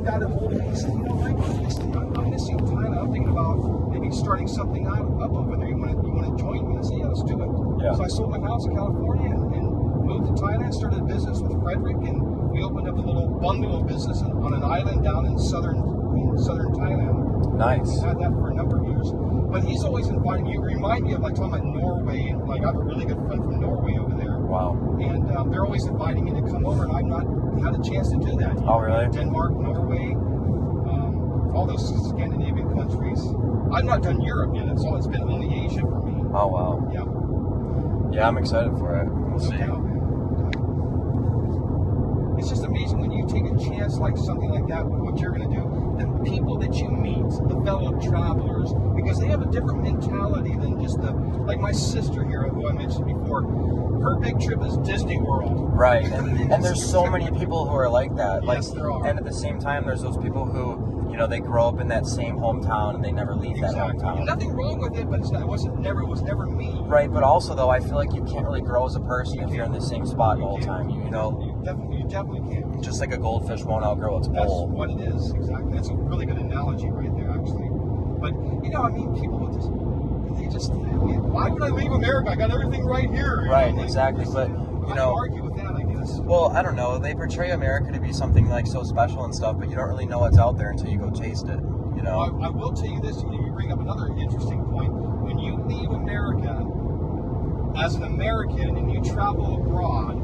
got a hold of me. He said, I'm missing Thailand. I'm thinking about maybe starting something up over there. You want to join me? I said, yeah, let's do it. Yeah. So I sold my house in California and moved to Thailand, started a business with Frederick, and we opened up a little bungalow business on an island down in southern Thailand. Nice. We had that for a number of years. But he's always inviting me. You remind me of like talking about Norway, and like I have a really good friend from Norway over there. Wow. And they're always inviting me to come over, and I've not had a chance to do that. Oh, really? Denmark, Norway, all those Scandinavian countries. I've not done Europe yet. It's been only Asia for me. Oh, wow. Yeah. Yeah, I'm excited for it. We'll see. It's just amazing when you take a chance like something like that, what you're going to do. The people that you meet, the fellow travelers, because they have a different mentality than just like my sister here, who I mentioned before. Her big trip is Disney World. Right, and there's so many people who are like that. Yes, there are. And at the same time, there's those people who, they grow up in that same hometown and they never leave that hometown. And nothing wrong with it, but it was never me. Right, but also though, I feel like you can't really grow as a person if you're in the same spot the whole time. You definitely can't. Just like a goldfish won't outgrow its That's bowl. what it is, exactly. That's a really good analogy right there, actually. But, people with this, why would I leave America? I got everything right here. Right, exactly. But, I argue with that, I guess. Well, I don't know. They portray America to be something like so special and stuff, but you don't really know what's out there until you go taste it, I will tell you this, you bring up another interesting point. When you leave America as an American and you travel abroad,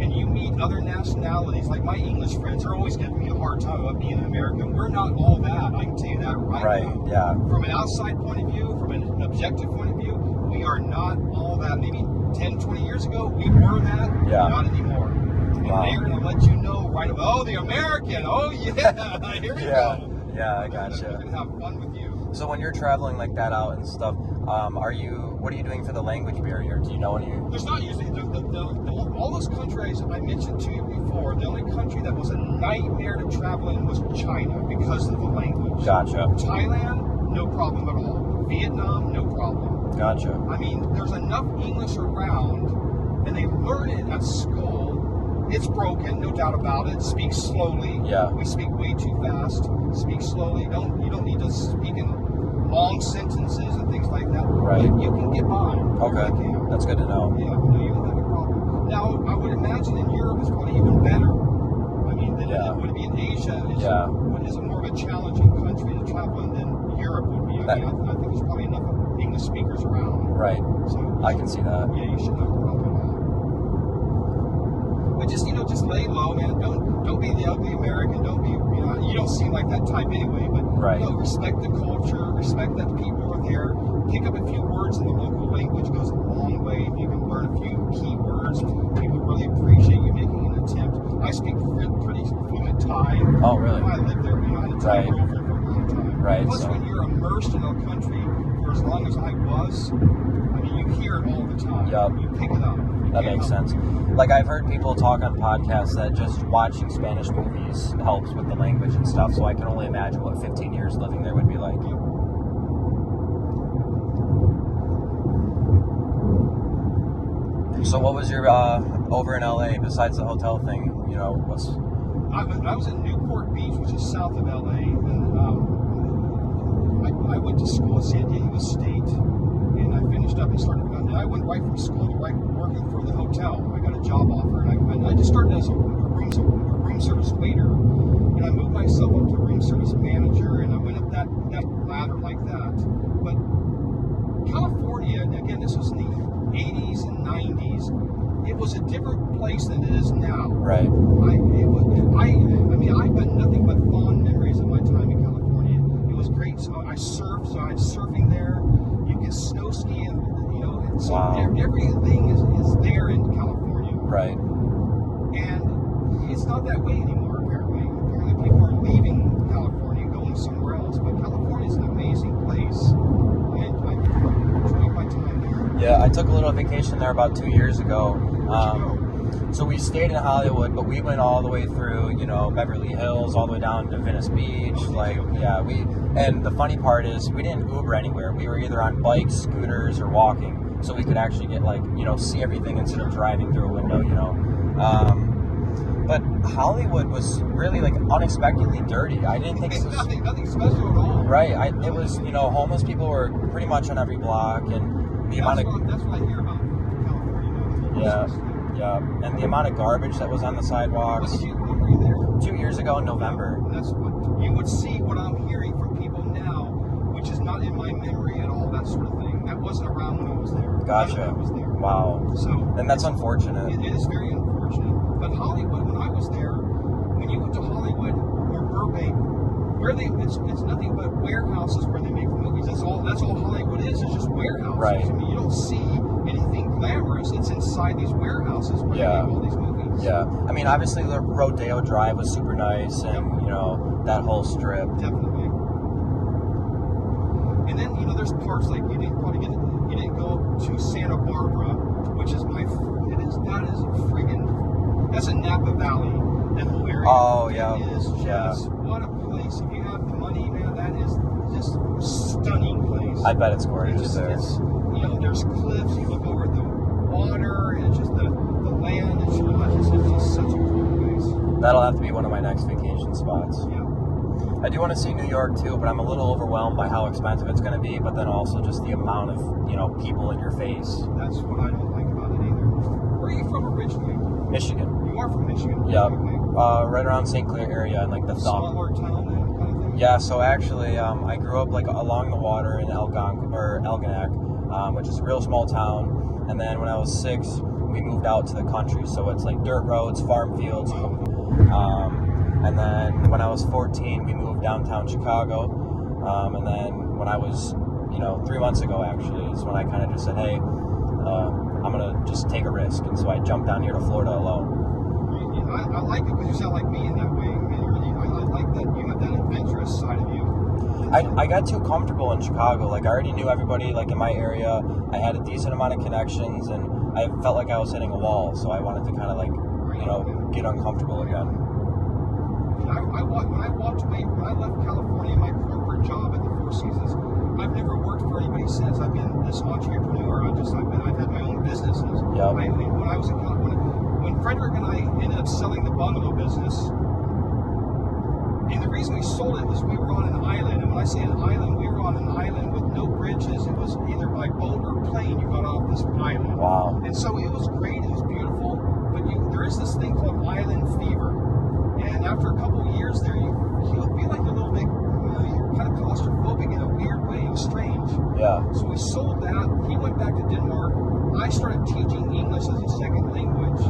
and you meet other nationalities, like my English friends are always giving me a hard time about being an American. We're not all that, I can tell you that right now. Yeah. From an outside point of view, from an objective point of view, we are not all that. Maybe 10, 20 years ago, we were that, not anymore. And they're going to let you know right away, oh, the American, oh yeah, here we go. Yeah, I gotcha. We're going to have fun with you. So when you're traveling like that out and stuff, what are you doing for the language barrier? Do you know any? There's not usually, all those countries I mentioned to you before, the only country that was a nightmare to travel in was China because of the language. Gotcha. Thailand, no problem at all. Vietnam, no problem. Gotcha. I mean, there's enough English around, and they learn it at school. It's broken, no doubt about it. Speak slowly. Yeah. We speak way too fast. Speak slowly. You don't need to speak in long sentences and things like that. Right. You can get by. Okay. That's good to know. Yeah, no, you don't have a problem. Now, I would imagine in Europe it's probably even better. I mean, than it would be in Asia. Is more of a challenging country to travel in than Europe would be. I think there's probably enough English speakers around. Right. So I can see that. Yeah, you should not have a problem at all. But just lay low, man. Don't be the ugly American. Don't be, you don't seem like that type anyway. But respect the culture. Respect that people are there. Pick up a few words in the local language goes a long way. If you can learn a few key words, people really appreciate you making an attempt. I speak pretty fluent Thai. Oh, really? I lived there, I had a Thai girlfriend for a long time. Right. Plus, when you're immersed in a country for as long as I was, you hear it all the time. Yep. You pick it up. That makes sense. Like, I've heard people talk on podcasts that just watching Spanish movies helps with the language and stuff, so I can only imagine what 15 years living there would be like. So what was your, over in LA, besides the hotel thing, what's... I was in Newport Beach, which is south of LA, and I went to school at San Diego State, and I finished up and started, and I went right from school to working for the hotel. I got a job offer, and I just started as a room service waiter, and I moved myself up to room service manager, and I went up that ladder like that. But California, again, this was in the 80s and 90s, it was a different place than it is now. Right. I've got nothing but fond memories of my time in California. It was great. So I surfed, so I had surfing there. You can snow ski, and so everything is there in California. Right. And it's not that way anymore, apparently. Apparently people are leaving California and going somewhere else, but California is an amazing place. And I enjoyed my time there. Yeah, I took a little vacation there about 2 years ago. Where'd you go? So we stayed in Hollywood, but we went all the way through, Beverly Hills, all the way down to Venice Beach. And the funny part is we didn't Uber anywhere. We were either on bikes, scooters, or walking, so we could actually get see everything instead of driving through a window, But Hollywood was really like unexpectedly dirty. I didn't think it was nothing special at all. right. It was, you know, homeless people were pretty much on every block, and the amount of That's what I hear about California. yeah, and the amount of garbage that was on the sidewalks. When were you there? 2 years ago in November. That's what you would see. What I'm hearing from people now, which is not in my memory at all. That sort of thing. That wasn't around when I was there. Gotcha. I was there. Wow. So, and that's unfortunate. It is very unfortunate. But Hollywood, when I was there, when you went to Hollywood or Burbank, it's nothing but warehouses where they make the movies. That's all Hollywood is. It's just warehouses. Right. I mean, you don't see anything glamorous. It's inside these warehouses where they make all these movies. Yeah. I mean, obviously the Rodeo Drive was super nice, and you know, that whole strip. Definitely. And then, you know, there's parts like you didn't go to Santa Barbara, which is that's a Napa Valley, that whole area. Oh, yeah. It is just, what a place. If you have the money, man, that is just a stunning place. I bet it's gorgeous there. You know, there's cliffs, you look over at the water, and it's just the land, it's just such a cool place. That'll have to be one of my next vacation spots. Yeah. I do want to see New York too, but I'm a little overwhelmed by how expensive it's going to be, but then also just the amount of, you know, people in your face. That's what I don't like about it either. Where are you from originally? Michigan. You are from Michigan? Yeah. Okay. Right around St. Clair area, and like the Smaller town then, kind of thing? Yeah, so actually, I grew up like along the water in Elginak, which is a real small town. And then when I was 6, we moved out to the country. So it's like dirt roads, farm fields. And then when I was 14, we moved downtown Chicago. And then when I was, 3 months ago actually, is when I kind of just said, hey, I'm going to just take a risk. And so I jumped down here to Florida alone. I like it because you sound like me in that way. I like that you have that adventurous side of you. I got too comfortable in Chicago. Like, I already knew everybody, like, in my area. I had a decent amount of connections, and I felt like I was hitting a wall. So I wanted to kind of, like, get uncomfortable again. When I walked away, when I left California, my corporate job at the Four Seasons, I've never worked for anybody since. I've been this entrepreneur. I've had my own businesses. Yep. When Frederick and I ended up selling the bungalow business, and the reason we sold it was we were on an island. And when I say an island, we were on an island with no bridges. It was either by boat or plane. You got off this island. Wow. And so it was great. It was beautiful. But there is this thing called island fever. And after a couple of years there, you feel like a little bit, you're kind of claustrophobic in a weird way. It was strange. Yeah. So we sold that. He went back to Denmark. I started teaching English as a second language.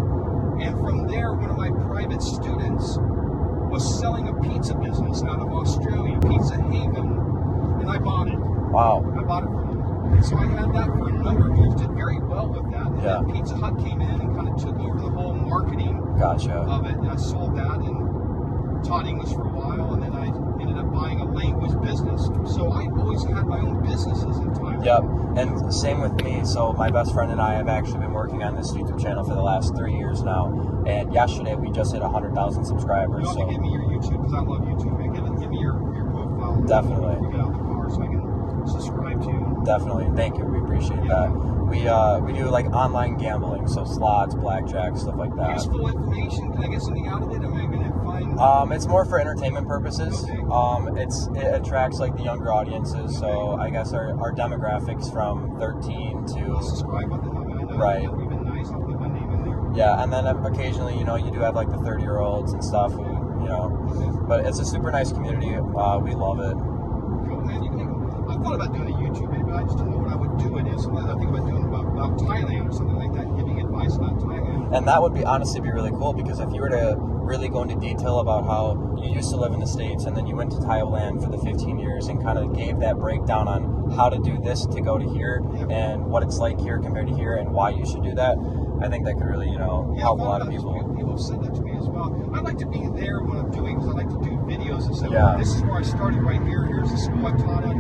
And from there, one of my private students was selling a pizza business out of Australia, Pizza Haven, and I bought it. Wow. I bought it from him. And so I had that for a number of years, did very well with that. And then Pizza Hut came in and kind of took over the whole marketing of it. And I sold that and taught English for a while, and then I ended up buying a language business. So I've always had my own businesses in Thailand. Yep, and same with me. So my best friend and I have actually been working on this YouTube channel for the last 3 years now. And yesterday we just hit 100,000 subscribers. You have to give me your YouTube, because I love YouTube. Give me your profile. Definitely. You get out the car so I can subscribe to you. Definitely. Thank you. We appreciate that. We do like online gambling, so slots, blackjack, stuff like that. Useful information. Can I get something out of it? Am I going to find? It's more for entertainment purposes. Okay. It attracts like the younger audiences. So I guess our demographics from 13 to. I'll subscribe with it. I know right. That would have been nice. I'll put my name in there. Yeah, and then occasionally, you do have like the 30-year-olds and stuff who, but it's a super nice community. We love it. Cool, man. I thought about doing a YouTube video, but I just didn't know what I would do with it. So I think about doing about Thailand or something like that, giving advice about Thailand. And that would honestly be really cool, because if you were to really go into detail about how you used to live in the States and then you went to Thailand for the 15 years and kind of gave that breakdown on how to do this to go to here and what it's like here compared to here and why you should do that, I think that could really, help a lot of people. People have said that to me as well. I'd like to be there when I'm doing, because I like to do videos and stuff. Yeah. This is where I started right here. Here's the school I taught at.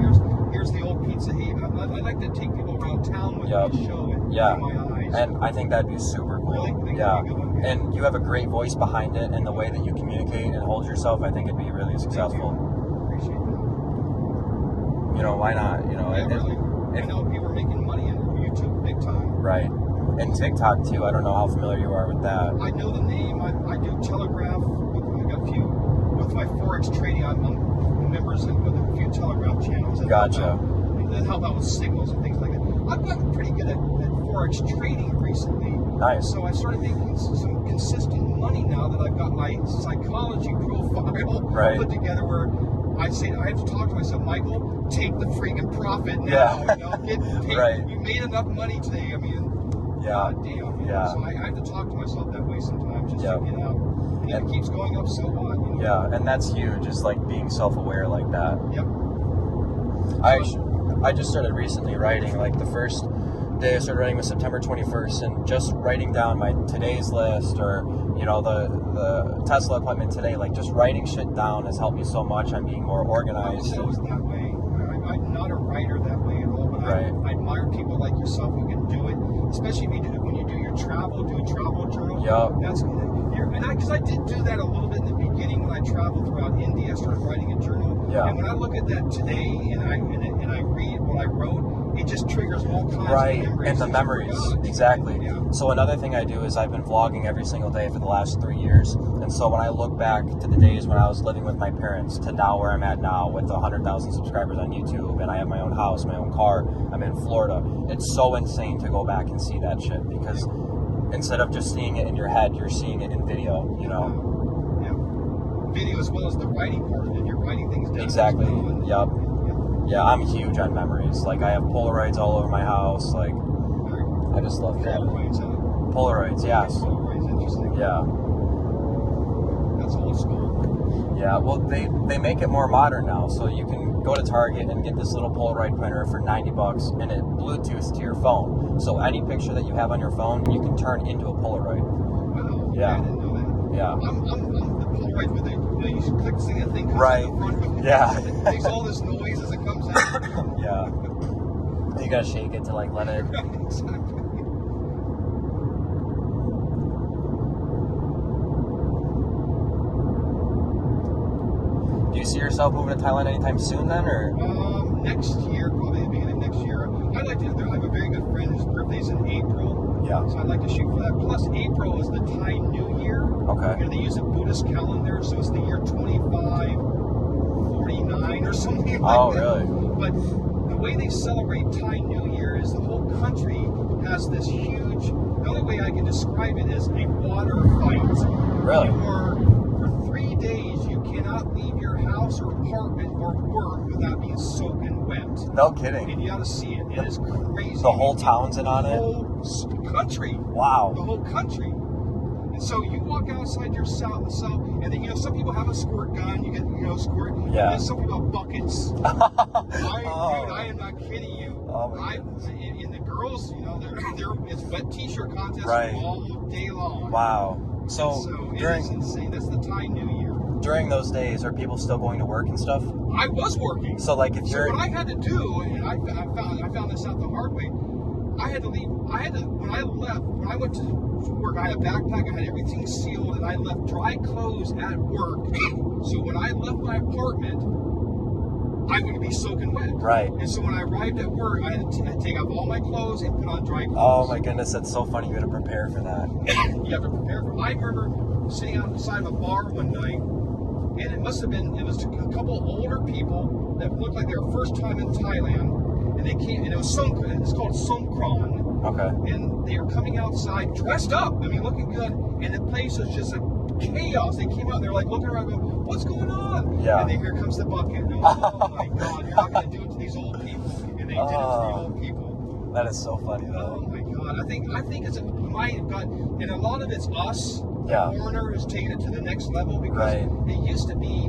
Here's the old Pizza Haven. I'd like to take people around town with me and show it in my eyes. And I think that'd be super cool. Really? Yeah. And you have a great voice behind it, and the way that you communicate and hold yourself, I think it'd be really successful. Appreciate that. Why not? I know people are making money on YouTube big time. Right. And TikTok too. I don't know how familiar you are with that. I know the name. I do Telegraph. I got a few with my forex trading. I'm members with a few Telegraph channels. Gotcha. That help out with signals and things like that. I've gotten pretty good at forex trading recently. Nice. So I started making some consistent money now that I've got my psychology profile put together. Where I have to talk to myself, Michael, take the freaking profit now. Yeah. You know, get paid. Right. You made enough money today. I mean. Yeah. God damn. You know? Yeah. So I have to talk to myself that way sometimes just Yep. to get out. And if it keeps going up, so what? You know? Yeah, and that's huge. Just like being self-aware like that. Yep. I just started recently writing. Like the first day I started writing was September 21st, and just writing down my today's list, or you know the Tesla appointment today. Like just writing shit down has helped me so much. I'm being more organized. I was that way. I'm not a writer that way at all, but I admire people like yourself who can do it, especially if you do, when you do your travel, do a travel journal. Yep. That's because I did do that a little bit in the beginning when I traveled throughout India. I started writing a journal. Yeah. And when I look at that today and I read what I wrote, it just triggers all kinds of memories. And the memories, exactly. Yeah. So another thing I do is I've been vlogging every single day for the last 3 years. And so when I look back to the days when I was living with my parents to now where I'm at now with 100,000 subscribers on YouTube, and I have my own house, my own car, I'm in Florida. It's so insane to go back and see that shit, because instead of just seeing it in your head, you're seeing it in video, you know? Video as well as the writing part of it. You're writing things down. Exactly. Yep. Yeah, I'm huge on memories. Like I have Polaroids all over my house. Like I just love that. Polaroids, huh? Polaroids, yes. Polaroids, interesting. Yeah. That's old school. Yeah, well they make it more modern now, so you can go to Target and get this little Polaroid printer for $90 and it Bluetooths to your phone. So any picture that you have on your phone, you can turn into a Polaroid. Wow. Yeah. I didn't know that. Yeah. I'm the Polaroid with you should click the thing comes right. in the front of it. Yeah. It makes all this noise as it comes out. Yeah. You gotta shake it to like let it. Exactly. Do you see yourself moving to Thailand anytime soon then, or? Next year, probably the beginning of next year. I'd like to. I have a very good friend whose birthday's in April. Yeah. So I'd like to shoot for that. Plus, April is the Thai New Year. Okay. You know, they use a Buddhist calendar, so it's the year 2549 or something like that. Oh, really? But the way they celebrate Thai New Year is the whole country has this huge. The only way I can describe it is a water fight. Really? For 3 days, you cannot leave your house or apartment or work without being soaking wet. No kidding. And you ought to see it. It is crazy. The whole town's in on it? The whole country. Wow. The whole country. And so you walk outside your cell, and then, some people have a squirt gun. You get, squirt. Yeah. And some people have buckets. Dude, I am not kidding you. Oh my and the girls, it's wet t-shirt contest right. all day long. Wow. So it is insane. That's the Thai New Year. During those days, are people still going to work and stuff? I was working. So like if you're... what I had to do, and I found this out the hard way, I had to leave. When I went to work, I had a backpack, I had everything sealed, and I left dry clothes at work. So when I left my apartment, I would be soaking wet. Right. And so when I arrived at work, I had to take off all my clothes and put on dry clothes. Oh my goodness, that's so funny. You had to prepare for that. You have to prepare for. I remember sitting outside of a bar one night, and it was a couple older people that looked like they were first time in Thailand, and they came, and it's called Songkran. Okay. And they were coming outside dressed up, looking good, and the place was just a chaos. They came out, they're like looking around going, what's going on? Yeah. And then here comes the bucket. And oh my God, you're not going to do it to these old people. And they did it to the old people. That is so funny though. Oh my God. I think it's and a lot of it's us, yeah. the foreigner, who's taking it to the next level, because right. it used to be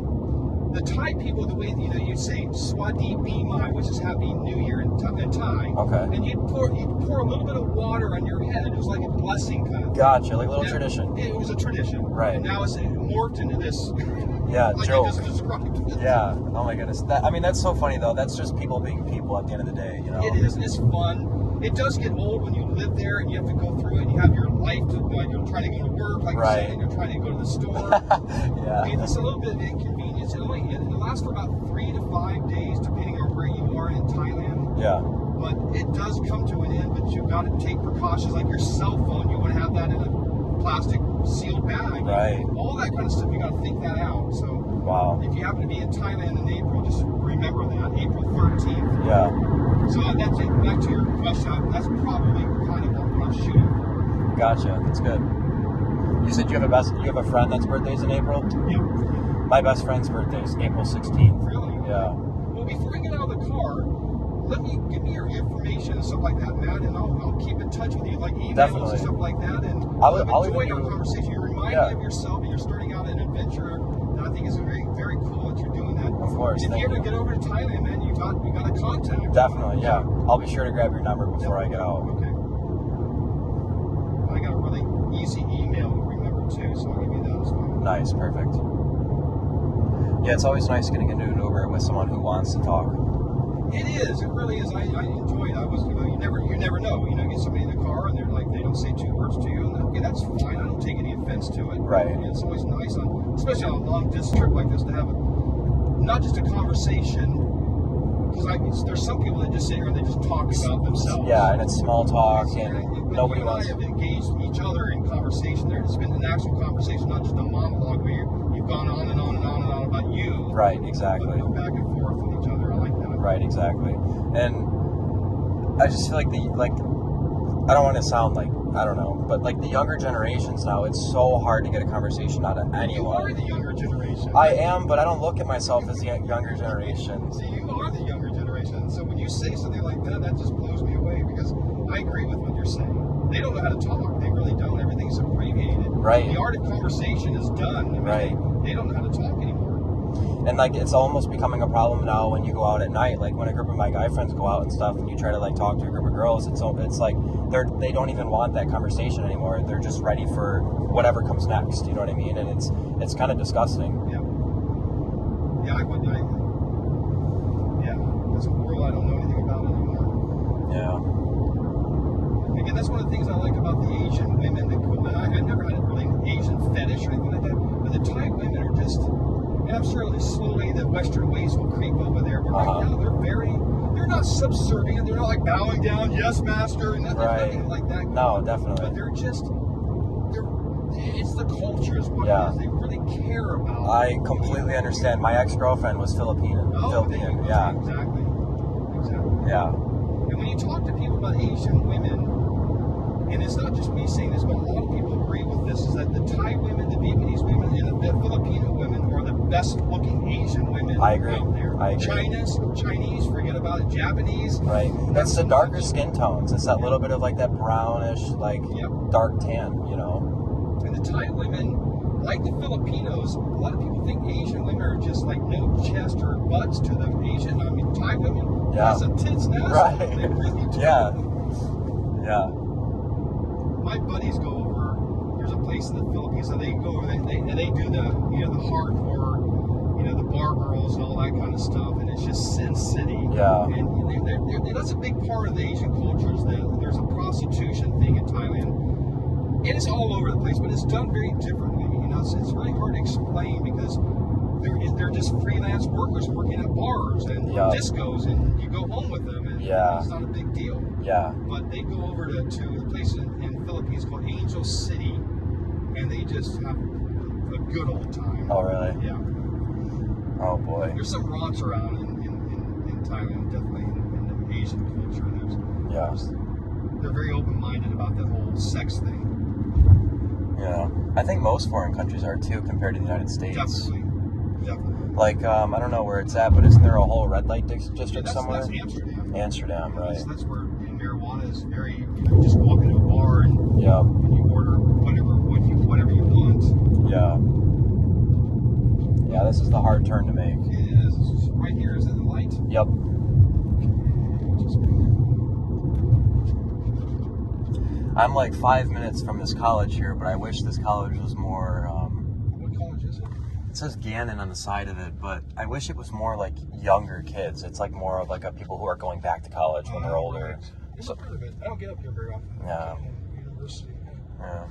the Thai people, the way you'd say Swadi Bimai, which is Happy New Year in Thai. Okay. And you'd pour a little bit of water on your head. It was like a blessing kind of. Gotcha, like a little tradition. It was a tradition. Right. And now it's morphed into this. Yeah, like joke. I just described. Yeah. Oh my goodness. That's so funny though. That's just people being people at the end of the day, It is. It's fun. It does get old when you live there and you have to go through it. And you have your life you're trying to go to work, like right. you said, and you're trying to go to the store. Yeah. It's a little bit of inconvenience. It lasts for about 3 to 5 days, depending on where you are in Thailand. Yeah. But it does come to an end, but you've got to take precautions, like your cell phone. You want to have that in a plastic sealed bag. Right. All that kind of stuff, you got to think that out. So Wow. if you happen to be in Thailand in April, just remember that, April 13th. Yeah. So that's it. Back to your question, that's probably kind of what I'm shooting for. Gotcha. That's good. You said you have a friend that's birthday's in April? Yep. My best friend's birthday is April 16th. Really? Yeah. Well, before I get out of the car, give me your information and stuff like that, Matt, and I'll keep in touch with you, like emails Definitely. and stuff like that. And I'll enjoy even our do- conversation. You remind Yeah. me of yourself, and you're starting out an adventure that I think is very, very cool that you're doing that. Of course. And if Thank you ever you. get over to Thailand, man, you got a contact. Definitely, yeah. I'll be sure to grab your number before I get out. Okay. I got a really easy email to remember too, so I'll give you that as well. Nice, perfect. Yeah, it's always nice getting into an Uber with someone who wants to talk. It is. It really is. I enjoy it. You never know. You get somebody in the car and they don't say two words to you, and okay, that's fine. I don't take any offense to it. Right. And it's always nice, especially on a long distance trip like this, to have not just a conversation. Because there's some people that just sit here and they just talk about themselves. Yeah, and it's small talk, and nobody you and I wants. have engaged each other in conversation. There's been an actual conversation, not just a monologue where you've gone on and on and on and on about you. Right, exactly. But go back and forth with each other. I like that. Right, exactly. And I just feel like I don't want to sound like, I don't know, but like the younger generations now, it's so hard to get a conversation out of anyone. You are the younger generation. I am, but I don't look at myself as the younger generation. See, you are the younger generation. So when you say something like that, that just blows me away because I agree with what you're saying. They don't know how to talk. They really don't. Everything's abbreviated. Right. The art of conversation is done. Right. They don't know how to talk anymore. And like it's almost becoming a problem now when you go out at night. Like when a group of my guy friends go out and stuff, and you try to like talk to a group of girls, it's like they don't even want that conversation anymore. They're just ready for whatever comes next. You know what I mean? And it's kind of disgusting. Yeah. Yeah, it's a world I don't know anything about anymore. Yeah. Again, that's one of the things I like about the Asian women. I never had a really Asian fetish or anything like that, but the Thai women are just. And I'm sure slowly the Western ways will creep over there. But right now, they're not subservient. They're not like bowing down, yes, master, and nothing like that. No, definitely. But it's the culture is what it is. They really care about. I completely understand. My ex-girlfriend was Filipino. Filipino, yeah. Exactly. Yeah. And when you talk to people about Asian women, and it's not just me saying this, but a lot of people agree with this, is that the Thai women, the Vietnamese women, and the Filipino women are the best-looking Asian women I agree. out there. I agree. Chinese, forget about it. Japanese. Right. That's the darker skin tones. It's that little bit of like that brownish, like dark tan, you know. And the Thai women, like the Filipinos, a lot of people think Asian women are just like no chest or butts to them. Thai women have some tits now. Right. They really do. Yeah. Yeah. My buddies go over. There's a place in the Philippines that they go over. They do the the hardcore, the bar girls and all that kind of stuff, and it's just Sin City. Yeah. And that's a big part of the Asian culture. Is that there's a prostitution thing in Thailand, and it's all over the place, but it's done very differently. It's really hard to explain because they're just freelance workers working at bars and discos, and you go home with them, and it's not a big deal. Yeah. But they go over to the place in Philippines called Angel City, and they just have a good old time. Oh, really? Yeah. Oh, boy. There's some rants around in Thailand, definitely in the Asian culture. They're very open-minded about that whole sex thing. Yeah. I think most foreign countries are, too, compared to the United States. Definitely. Like, I don't know where it's at, but isn't there a whole red light district somewhere? That's Amsterdam. Amsterdam, right. That's where marijuana is very, just walk into a bar and you order whatever you want. Yeah. Yeah, this is the hard turn to make. It is. It's just right here. Is it the light? Yep. I'm like 5 minutes from this college here, but I wish this college was more... What college is it? It says Gannon on the side of it, but I wish it was more like younger kids. It's like more of like a people who are going back to college when they're older. Right. So, part of it. I don't get up here very often. Yeah. University. Yeah.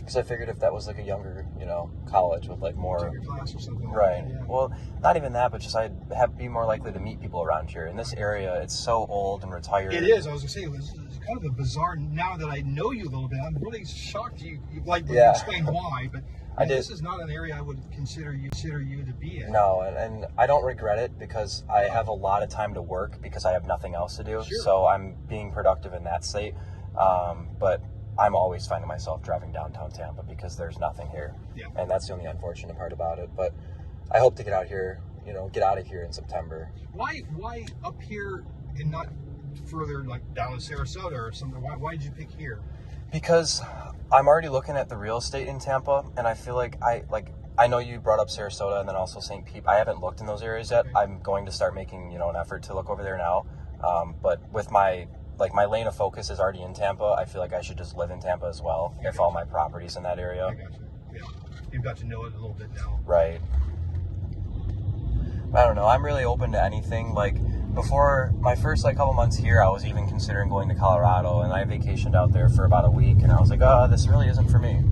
Because I figured if that was like a younger, college with like more... Take your class or something. Right. Yeah. Well, not even that, but just I'd be more likely to meet people around here. In this area, it's so old and retired. It is. I was going to say, it's kind of a bizarre, now that I know you a little bit, I'm really shocked you explain why, but this is not an area I would consider you to be in. No, and I don't regret it because I have a lot of time to work because I have nothing else to do. Sure. So I'm being productive in that state. But I'm always finding myself driving downtown Tampa because there's nothing here. Yeah. And that's the only unfortunate part about it. But I hope to get out of here in September. Why up here and not further like down in Sarasota or something? Why did you pick here? Because I'm already looking at the real estate in Tampa, and I feel like I know you brought up Sarasota and then also St. Pete. I haven't looked in those areas yet. Okay. I'm going to start making an effort to look over there now. But with my lane of focus is already in Tampa, I feel like I should just live in Tampa as well if all my property's in that area. I got you. Yeah, you've got to know it a little bit now. Right. I don't know. I'm really open to anything. Like before my first couple months here, I was even considering going to Colorado, and I vacationed out there for about a week, and I was like, this really isn't for me.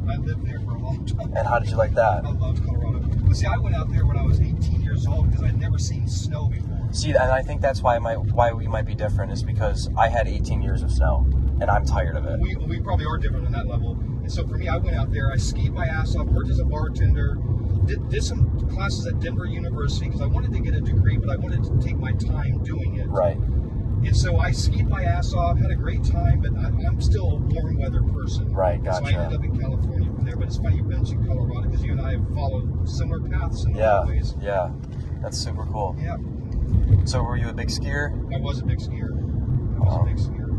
I lived there for a long time. And how did you like that? I loved Colorado. But see, I went out there when I was 18 years old because I'd never seen snow before. See, and I think that's why we might be different is because I had 18 years of snow, and I'm tired of it. We probably are different on that level. And so for me, I went out there, I skied my ass off, worked as a bartender, did some classes at Denver University because I wanted to get a degree, but I wanted to take my time doing it. Right. And so I skied my ass off, had a great time, but I'm still a warm weather person. Right, gotcha. So I ended up in California from there, but it's funny you mentioned Colorado because you and I have followed similar paths in a lot of ways. Yeah, that's super cool. Yeah. So were you a big skier? I was a big skier.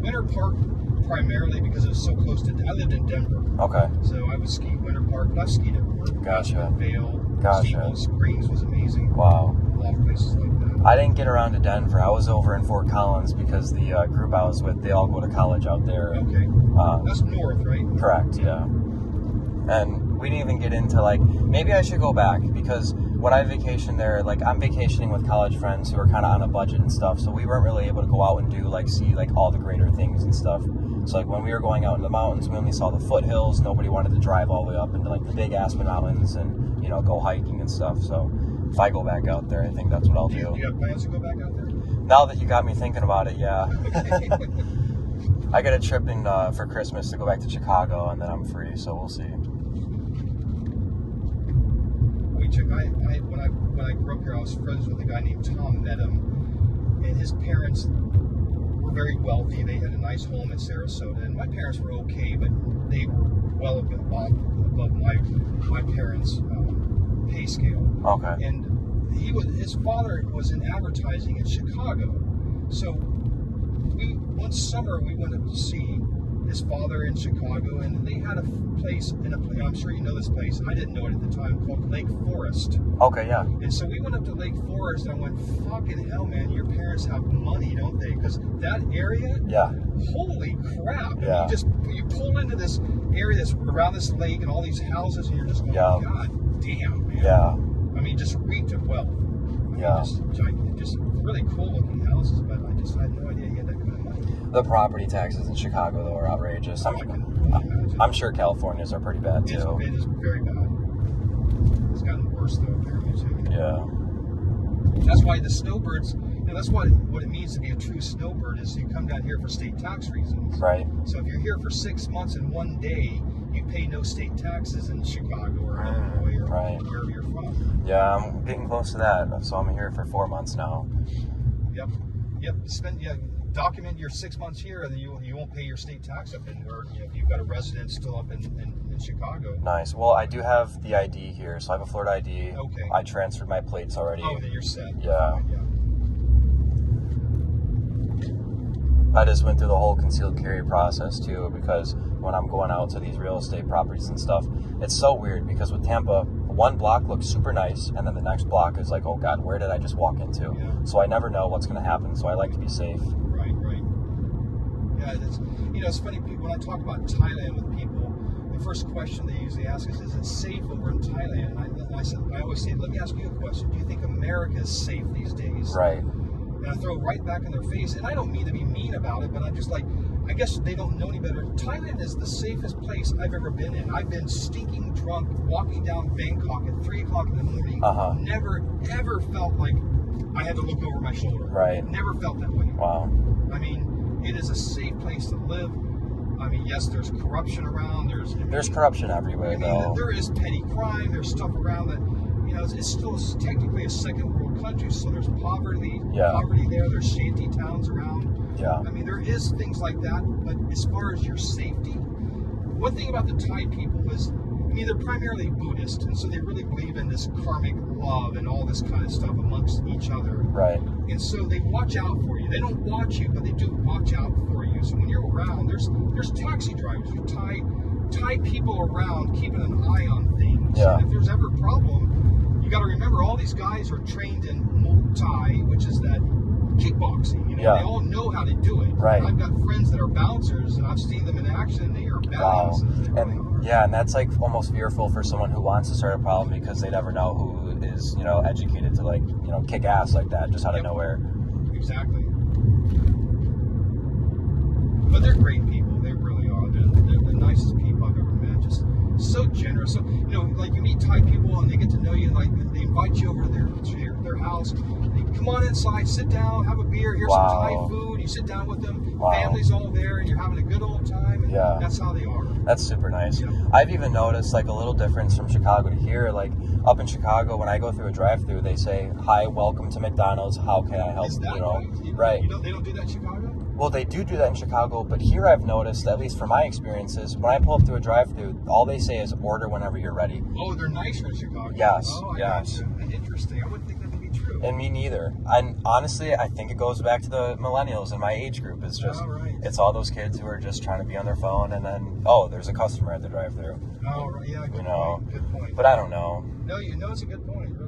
Winter Park primarily because it was so close to, I lived in Denver. Okay. So I would ski Winter Park, but I skied everywhere. Gotcha. Vail, Gotcha. Steeple Springs was amazing. Wow. A lot of places like that. I didn't get around to Denver. I was over in Fort Collins because the group I was with, they all go to college out there. Okay. That's north, right? Correct, yeah. And we didn't even get into maybe I should go back because when I vacation there, I'm vacationing with college friends who are kind of on a budget and stuff, so we weren't really able to go out and do see all the greater things and stuff. So when we were going out in the mountains, we only saw the foothills. Nobody wanted to drive all the way up into the big Aspen Mountains and go hiking and stuff. So if I go back out there, I think that's what I'll do. Do you have plans to go back out there? Now that you got me thinking about it, yeah. Okay. I got a trip in for Christmas to go back to Chicago, and then I'm free, so we'll see. When I grew up here, I was friends with a guy named Tom, met him, and his parents were very wealthy. They had a nice home in Sarasota, and my parents were okay, but they were well above my parents' pay scale. Okay. And his father was in advertising in Chicago, so one summer we went up to see his father in Chicago, and they had a place I'm sure you know this place. I didn't know it at the time, called Lake Forest. Okay, yeah. And so we went up to Lake Forest, and I went, fucking hell, man, your parents have money, don't they? Because that area, yeah, holy crap. Yeah. You pull into this area that's around this lake and all these houses, and you're just going, yeah. God damn, man. Yeah. I mean, just reeked of wealth. Yeah. Just really cool looking houses, but I had no idea he had that kind of money. The property taxes in Chicago, though, are outrageous. I'm sure California's are pretty bad, too. It is very bad. It's gotten worse, though, apparently, too. Yeah. That's why the snowbirds, that's what it means to be a true snowbird, is you come down here for state tax reasons. Right. So if you're here for 6 months and one day, you pay no state taxes in Chicago or Illinois or wherever you're from. Yeah, I'm getting close to that. So I'm here for 4 months now. Yep. Document your 6 months here, and then you won't pay your state tax up in, or if you've got a residence still up in Chicago. Nice. Well, I do have the ID here, so I have a Florida ID. Okay. I transferred my plates already. Oh, then you're set. Yeah. I just went through the whole concealed carry process too, because when I'm going out to these real estate properties and stuff, it's so weird because with Tampa, one block looks super nice, and then the next block is like, oh God, where did I just walk into? Yeah. So I never know what's going to happen, so I like to be safe. Right. Yeah, it's funny, when I talk about Thailand with people, the first question they usually ask is it safe over in Thailand? And I always say, let me ask you a question. Do you think America is safe these days? Right. And I throw it right back in their face. And I don't mean to be mean about it, but I'm just like, I guess they don't know any better. Thailand is the safest place I've ever been in. I've been stinking drunk walking down Bangkok at 3 o'clock in the morning. Never, ever felt like I had to look over my shoulder. Right. Never felt that way. Wow. I mean, it is a safe place to live. I mean, yes, there's corruption around. There's corruption everywhere, though. There is petty crime. There's stuff around that, it's still technically a second world country, so there's poverty there. There's shanty towns around. Yeah. I mean, there is things like that, but as far as your safety, one thing about the Thai people is, they're primarily Buddhist, and so they really believe in this karmic love and all this kind of stuff amongst each other. Right. And so they watch out for you. They don't watch you, but they do watch out for you. So when you're around, there's taxi drivers, Thai people around keeping an eye on things. Yeah. And if there's ever a problem, you got to remember all these guys are trained in Muay Thai, which is that kickboxing. They all know how to do it. Right. I've got friends that are bouncers, and I've seen them in action, and they are badasses. Wow. And that's like almost fearful for someone who wants to start a problem because they never know who is, educated to kick ass like that just out of nowhere. Exactly. But they're great people. They really are. They're the nicest people I've ever met. Just so generous. So, like you meet Thai people and they get to know you, like they invite you over to their house. They come on inside, sit down, have a beer, here's some Thai food. You sit down with them. Family's all there, and you're having a good old time. And that's how they are. That's super nice. I've even noticed like a little difference from Chicago to here. Like up in Chicago, when I go through a drive-through, they say, "Hi, welcome to McDonald's. How can I help?" Is that right? Right. They don't do that in Chicago? Well, they do that in Chicago, but here I've noticed, at least from my experiences, when I pull up to a drive-through, all they say is order whenever you're ready. Oh, they're nicer in Chicago. Yes. Oh, yes. Interesting. I wouldn't think that to be true. And me neither. And honestly, I think it goes back to the millennials in my age group. It's just, it's all those kids who are just trying to be on their phone, and then, there's a customer at the drive-thru. Oh, right. Yeah, good point. Good point. But I don't know. No, it's a good point. Really.